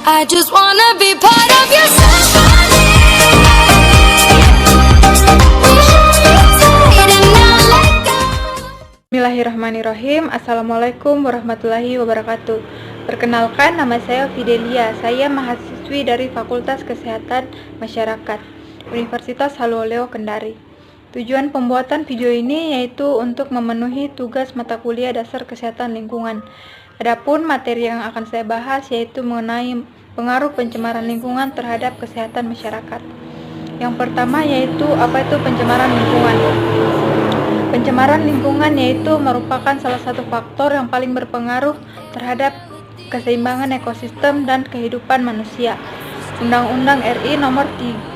I just wanna be part of your symphony. Bismillahirrahmanirrahim. Assalamualaikum warahmatullahi wabarakatuh. Perkenalkan, nama saya Fidelia. Saya mahasiswi dari Fakultas Kesehatan Masyarakat Universitas Halluoleo Kendari. Tujuan pembuatan video ini yaitu untuk memenuhi tugas mata kuliah dasar kesehatan lingkungan. Adapun materi yang akan saya bahas yaitu mengenai pengaruh pencemaran lingkungan terhadap kesehatan masyarakat. Yang pertama yaitu apa itu pencemaran lingkungan. Pencemaran lingkungan yaitu merupakan salah satu faktor yang paling berpengaruh terhadap keseimbangan ekosistem dan kehidupan manusia. Undang-Undang RI Nomor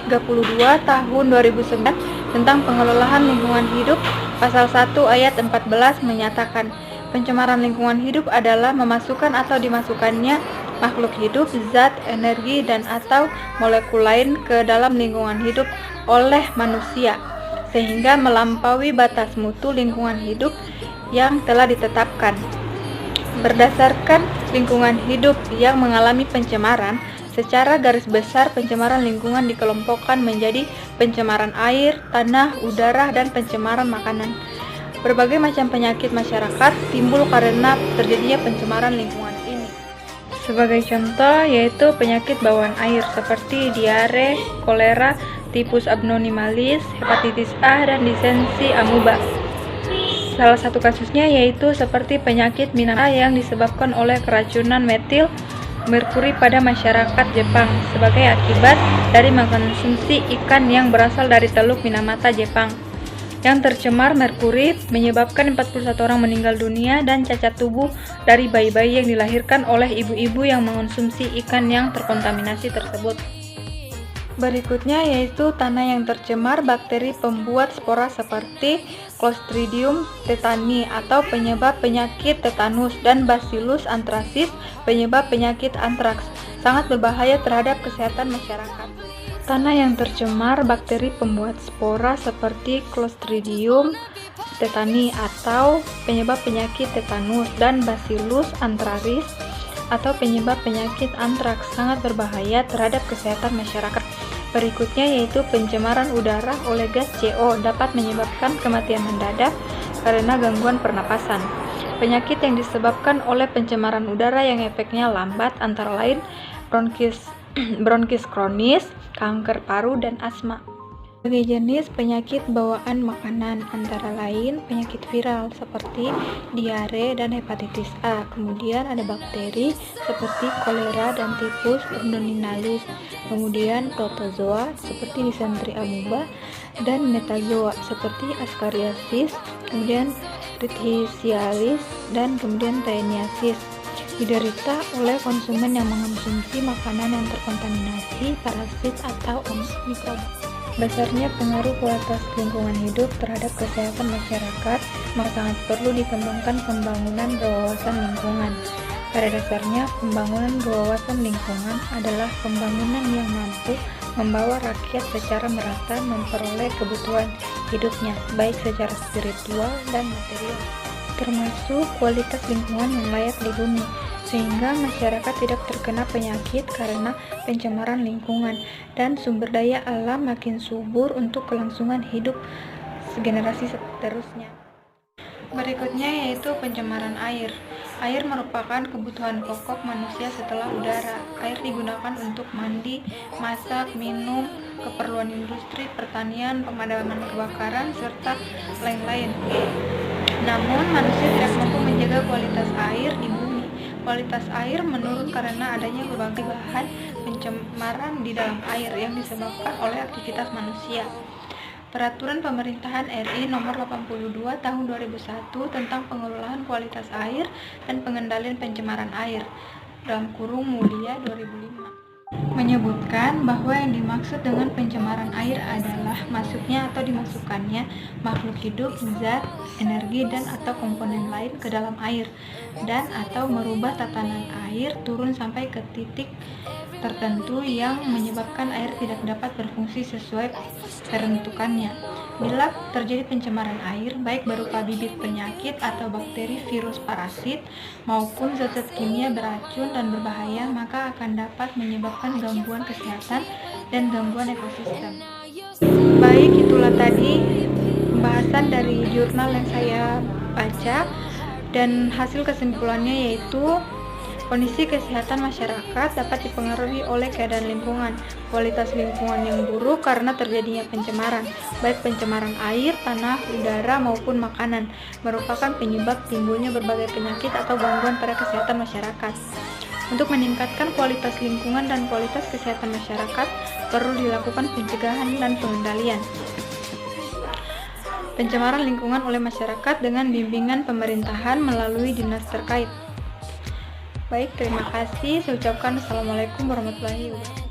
32 Tahun 2009 tentang Pengelolaan Lingkungan Hidup Pasal 1 Ayat 14 menyatakan pencemaran lingkungan hidup adalah memasukkan atau dimasukkannya makhluk hidup, zat, energi, dan atau molekul lain ke dalam lingkungan hidup oleh manusia sehingga melampaui batas mutu lingkungan hidup yang telah ditetapkan. Berdasarkan lingkungan hidup yang mengalami pencemaran, secara garis besar pencemaran lingkungan dikelompokkan menjadi pencemaran air, tanah, udara, dan pencemaran makanan. Berbagai macam penyakit masyarakat timbul karena terjadinya pencemaran lingkungan ini. Sebagai contoh yaitu penyakit bawaan air seperti diare, kolera, tifus abnormalis, hepatitis A, dan disensi amuba. Salah satu kasusnya yaitu seperti penyakit Minamata yang disebabkan oleh keracunan metil merkuri pada masyarakat Jepang sebagai akibat dari mengkonsumsi ikan yang berasal dari Teluk Minamata, Jepang. Yang tercemar merkuri menyebabkan 41 orang meninggal dunia dan cacat tubuh dari bayi-bayi yang dilahirkan oleh ibu-ibu yang mengonsumsi ikan yang terkontaminasi tersebut. Berikutnya yaitu tanah yang tercemar bakteri pembuat spora seperti Clostridium tetani atau penyebab penyakit tetanus dan Bacillus anthracis penyebab penyakit antraks sangat berbahaya terhadap kesehatan masyarakat. Tanah yang tercemar bakteri pembuat spora seperti Clostridium tetani atau penyebab penyakit tetanus dan Bacillus anthracis atau penyebab penyakit antraks sangat berbahaya terhadap kesehatan masyarakat. Berikutnya yaitu pencemaran udara oleh gas CO dapat menyebabkan kematian mendadak karena gangguan pernapasan. Penyakit yang disebabkan oleh pencemaran udara yang efeknya lambat antara lain bronkis kronis, kanker paru, dan asma. Sebagai jenis penyakit bawaan makanan antara lain penyakit viral seperti diare dan hepatitis A. Kemudian ada bakteri seperti kolera dan tifus abnormalis. Kemudian protozoa seperti disentri amuba dan metazoa seperti Ascariasis, kemudian Riccialis dan kemudian Taeniasis. Diderita oleh konsumen yang mengonsumsi makanan yang terkontaminasi parasit atau mikroba. Dasarnya pengaruh kualitas lingkungan hidup terhadap kesehatan masyarakat, maka sangat perlu dikembangkan pembangunan berwawasan lingkungan. Pada dasarnya, pembangunan berwawasan lingkungan adalah pembangunan yang mampu membawa rakyat secara merata memperoleh kebutuhan hidupnya, baik secara spiritual dan material, termasuk kualitas lingkungan yang layak dihuni, sehingga masyarakat tidak terkena penyakit karena pencemaran lingkungan dan sumber daya alam makin subur untuk kelangsungan hidup generasi seterusnya. Berikutnya yaitu pencemaran air. Air merupakan kebutuhan pokok manusia setelah udara. Air digunakan untuk mandi, masak, minum, keperluan industri, pertanian, pemadaman kebakaran, serta lain-lain. Namun manusia tidak mampu menjaga kualitas air di bumi. Kualitas air menurun karena adanya berbagai bahan pencemaran di dalam air yang disebabkan oleh aktivitas manusia. Peraturan Pemerintahan RI Nomor 82 Tahun 2001 tentang Pengelolaan Kualitas Air dan Pengendalian Pencemaran Air (Mulia 2005). menyebutkan bahwa yang dimaksud dengan pencemaran air adalah masuknya atau dimasukkannya makhluk hidup, zat, energi, dan atau komponen lain ke dalam air, dan atau merubah tatanan air turun sampai ke titik tertentu yang menyebabkan air tidak dapat berfungsi sesuai peruntukannya. Bila terjadi pencemaran air, baik berupa bibit penyakit atau bakteri, virus, parasit, maupun zat-zat kimia beracun dan berbahaya, maka akan dapat menyebabkan gangguan kesehatan dan gangguan ekosistem. Baik, itulah tadi pembahasan dari jurnal yang saya baca, dan hasil kesimpulannya yaitu kondisi kesehatan masyarakat dapat dipengaruhi oleh keadaan lingkungan. Kualitas lingkungan yang buruk karena terjadinya pencemaran, baik pencemaran air, tanah, udara, maupun makanan, merupakan penyebab timbulnya berbagai penyakit atau gangguan pada kesehatan masyarakat. Untuk meningkatkan kualitas lingkungan dan kualitas kesehatan masyarakat, perlu dilakukan pencegahan dan pengendalian pencemaran lingkungan oleh masyarakat dengan bimbingan pemerintahan melalui dinas terkait. Baik, terima kasih. Saya ucapkan Assalamualaikum warahmatullahi wabarakatuh.